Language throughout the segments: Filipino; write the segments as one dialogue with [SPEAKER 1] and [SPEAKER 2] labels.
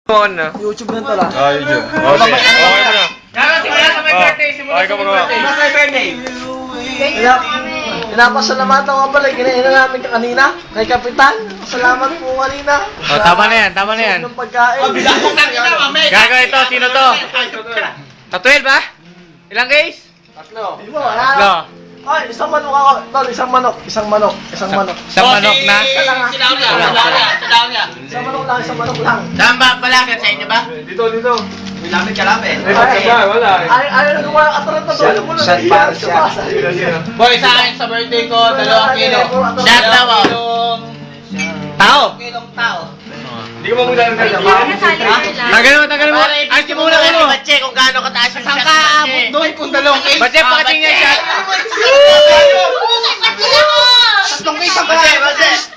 [SPEAKER 1] na.
[SPEAKER 2] YouTube na to lang.
[SPEAKER 1] Ah, YouTube. Okay. Okay mo na.
[SPEAKER 3] Simula sa my birthday. Simula
[SPEAKER 1] Okay ka magawa.
[SPEAKER 3] sa my birthday.
[SPEAKER 2] Pinapasalamatan ko pala, kinain namin kanina, kay Kapitan. Salamat po kanina.
[SPEAKER 1] Oh, tama na yan, tama na yan.
[SPEAKER 2] Ng pagkain.
[SPEAKER 1] Gago ito, sino to? Tatuel ba? Ilang guys?
[SPEAKER 2] Tatlo.
[SPEAKER 1] Tatlo.
[SPEAKER 2] Ay, isang manok ako. Tol, isang manok. Isang manok na.
[SPEAKER 1] Isang manok na?
[SPEAKER 3] Sinawag niya.
[SPEAKER 2] Isang manok lang.
[SPEAKER 3] Saan ba balagan sa inyo ba?
[SPEAKER 1] Dito.
[SPEAKER 3] May lamit ka lapit.
[SPEAKER 1] Wala.
[SPEAKER 2] Ay, ano ba? Atarat na tol.
[SPEAKER 4] Shot para siya.
[SPEAKER 3] Boy, sa akin sa birthday ko, 2 kilo.
[SPEAKER 2] Shot
[SPEAKER 3] daw ako.
[SPEAKER 1] Tao!
[SPEAKER 3] Kilong tao.
[SPEAKER 1] Hindi ko mamula ng Tanggalin mo. Ay, simula ka mo.
[SPEAKER 3] Bache, kung gaano kataas yung shot. Saan ka aabot doon kung 2 case?
[SPEAKER 1] Bache, pakating niya shot.
[SPEAKER 3] Tatlong case ang bache.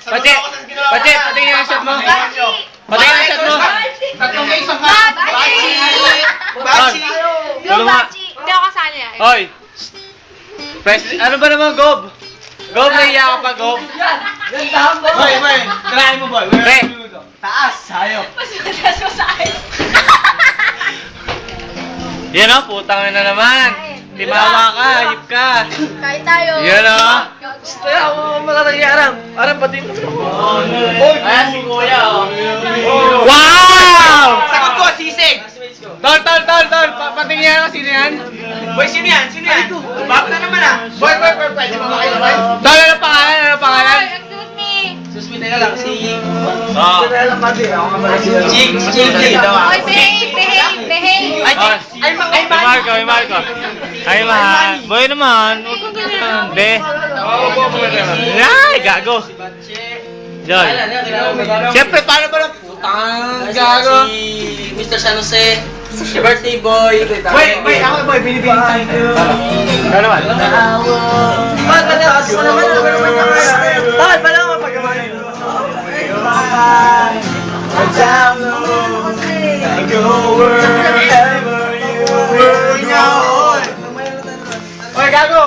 [SPEAKER 1] Bache, pating niya yung shot mo. Pating niya yung shot mo.
[SPEAKER 3] Tatlong case ang bache.
[SPEAKER 1] Bache.
[SPEAKER 5] Yung bachi. Hindi ako kasali yan.
[SPEAKER 1] Hoy! Ano ba naman, Gob? Gob, naiya ka pa, Gob?
[SPEAKER 2] Yan, tahan mo.
[SPEAKER 3] Boy, tirahin mo boy.
[SPEAKER 1] Pre!
[SPEAKER 3] Taas, sayo.
[SPEAKER 5] Mas mataas mo sa akin.
[SPEAKER 1] Yan o, putang na naman. Timawa ka, hayip ka.
[SPEAKER 5] Kain tayo.
[SPEAKER 1] Yan o.
[SPEAKER 2] Kaya ako makarangyaran. Parang pati mo.
[SPEAKER 3] Ayan si kuya, oh.
[SPEAKER 1] Wow!
[SPEAKER 3] Sagot ko, sisig.
[SPEAKER 1] Tol. Pating niya sino yan?
[SPEAKER 3] Boy, sino yan? Bago na naman ah. Boy, pwede mo makain boy?
[SPEAKER 1] Tol, ano pangalan?
[SPEAKER 5] Excuse me.
[SPEAKER 3] Susmi na lang, si...
[SPEAKER 2] Kaya lang pati. Ako nga pala siya.
[SPEAKER 3] Ching daw ah.
[SPEAKER 5] Oy, behave.
[SPEAKER 1] Ay, Marco. Ay, mahal. Boy naman, huwag kang ganyan. Be. Ay, gago. Joy. Siyempre, paano ba lang? Putang gago.
[SPEAKER 3] Si Mr. San Jose, si birthday boy. Boy, ako boy, binibigyan tayo.
[SPEAKER 1] Ano naman?
[SPEAKER 2] Taas mo naman. Tahan, pala ako pagkamanin.
[SPEAKER 3] Boy, gago.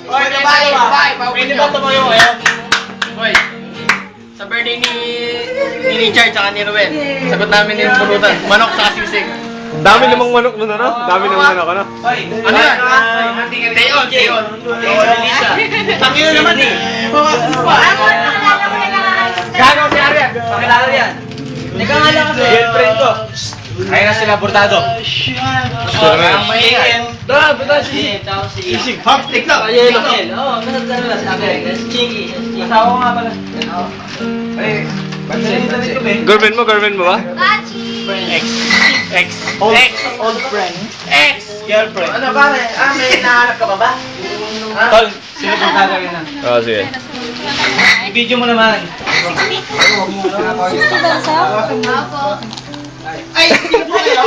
[SPEAKER 3] Boy, bye. Pwede ba tumayo kayo? Boy, sa birthday ni Richard tsaka ni Ruel, sagot namin yung pulutan. Manok sa sisig.
[SPEAKER 1] Dami namang manok nun, ano? Dami namang manok, ano?
[SPEAKER 3] Ano yan? Teon. Delisa. Tangin na naman eh. Gago si Arian. Pakilala yan. Teka nga lang kasi.
[SPEAKER 1] Girlfriend ko. Ayun na sila, Bordado.
[SPEAKER 3] Ang maingin. Si Isig. Haptik lang. Oo, ganun lang sa akin. Chingy. Asawa ko nga pala.
[SPEAKER 1] Girlfriend mo ba?
[SPEAKER 5] Bachi.
[SPEAKER 3] Old friend. Ex-girlfriend.
[SPEAKER 2] Ano ba? May nahanap ka ba?
[SPEAKER 3] Tol, sino pong gagawin na?
[SPEAKER 1] Oo, sige.
[SPEAKER 3] I-video mo naman. Ay, sino po kayo?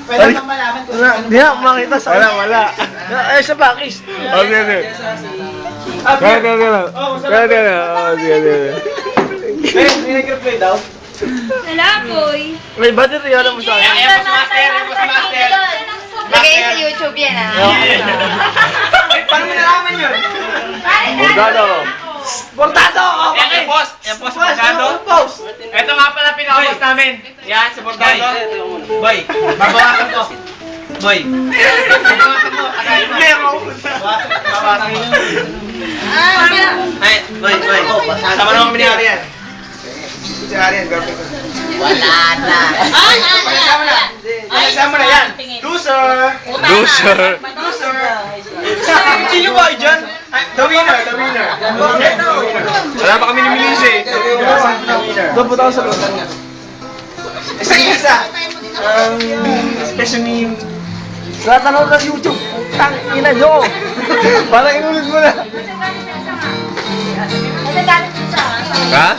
[SPEAKER 3] Pwede bang malaman kung
[SPEAKER 2] Hindi na, makita sa...
[SPEAKER 1] Wala.
[SPEAKER 2] Ay, sa bakis.
[SPEAKER 1] Okay. Sige.
[SPEAKER 2] May nag-reply daw.
[SPEAKER 5] Wala, boy.
[SPEAKER 2] May battery, alam mo sa akin.
[SPEAKER 3] Ayan, postmaster.
[SPEAKER 5] Lagay sa YouTube yan, ah.
[SPEAKER 3] Paano mo nalaman yun?
[SPEAKER 1] Bordado.
[SPEAKER 2] Bordado! Okay!
[SPEAKER 3] Yan post, Bordado.
[SPEAKER 2] Post!
[SPEAKER 3] Ito nga pala pinaka-post namin. Yan, si Bordado. Boy, babawasan ko. Boy. Babawasan ko.
[SPEAKER 2] Meron.
[SPEAKER 3] Babawasan ko. Ay, boy. Sama naman kami ni Arian. Si Arian, girlfriend ko.
[SPEAKER 5] Wala na.
[SPEAKER 3] Sama na yan. Loser. Sino ba dyan? The winner.
[SPEAKER 1] Wala pa kami ni Melissa eh.
[SPEAKER 2] Doon po tayo sa lutan niya.
[SPEAKER 3] Isa. Special name.
[SPEAKER 2] Sa tanaw ng YouTube, ina nyo! Parang inulit mo na.
[SPEAKER 1] Ha?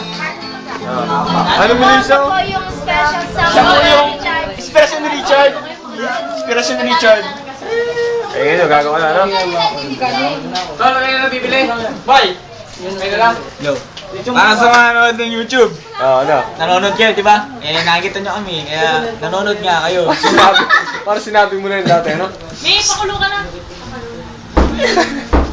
[SPEAKER 1] Ano, Melissa?
[SPEAKER 5] Ako po yung special
[SPEAKER 2] Siya po yung
[SPEAKER 5] Richard.
[SPEAKER 2] inspiration ni Richard. Inspiration ni Richard.
[SPEAKER 1] Eh, yun, gagawa na, ano?
[SPEAKER 3] Tol, ano na bibili? Boy. Kaya lang.
[SPEAKER 4] Para sa mga nanonood ng YouTube.
[SPEAKER 1] Oo, ano?
[SPEAKER 4] Nanonood kayo, di ba? Nakikita nyo kami, kaya nanonood nga kayo.
[SPEAKER 1] Parang sinabi mo na yun dati, ano?
[SPEAKER 5] May pakulo ka na.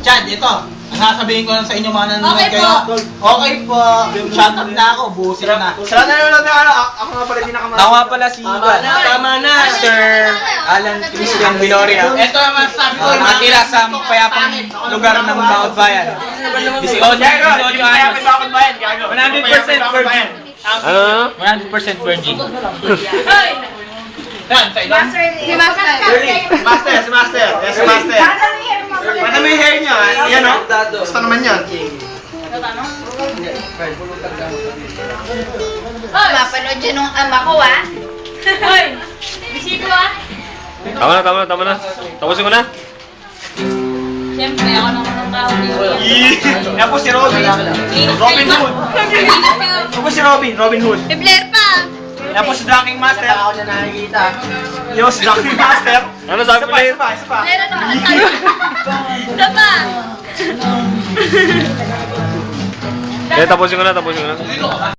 [SPEAKER 4] Chad, ito. Ang sasabihin ko lang sa inyo mga nanonood
[SPEAKER 5] Okay
[SPEAKER 4] kayo.
[SPEAKER 5] po.
[SPEAKER 4] Okay po. Shoutout na ako. Busin na.
[SPEAKER 3] Sa nanonood na ano, ako nga pala di nakamahal.
[SPEAKER 4] Ako nga pala si
[SPEAKER 3] Tama na.
[SPEAKER 4] Sir Alan Christian Viloria. Ito ang masasabi ko. Nakatira sa mapayapang lugar ng Bawat Bayan. 18 anyos. 100% virgin.
[SPEAKER 1] Ano?
[SPEAKER 4] 100% virgin. Yan, sa ilan?
[SPEAKER 5] Si Master.
[SPEAKER 3] Si Master. Yes, si Master. Ano mo yung hair niya? Yan o. Gusto naman yan.
[SPEAKER 5] Mapanood yun nung ama ko, ah. Hoy! Bisito, ah.
[SPEAKER 1] Tama na. Tapusin ko na.
[SPEAKER 5] Siyempre, ako naman ang tao dito.
[SPEAKER 3] Yan po si Robin. Robin Hood. Yan po si Robin Hood.
[SPEAKER 5] E Blair pa.
[SPEAKER 3] Yan po si Drinking Master. Ako na nakikita. Yo, si Drinking Master.
[SPEAKER 1] Ano sabi mo, Blair?
[SPEAKER 3] Isa pa.
[SPEAKER 5] Meron ako na tayo. Isa pa.
[SPEAKER 1] Eh, tapusin ko na.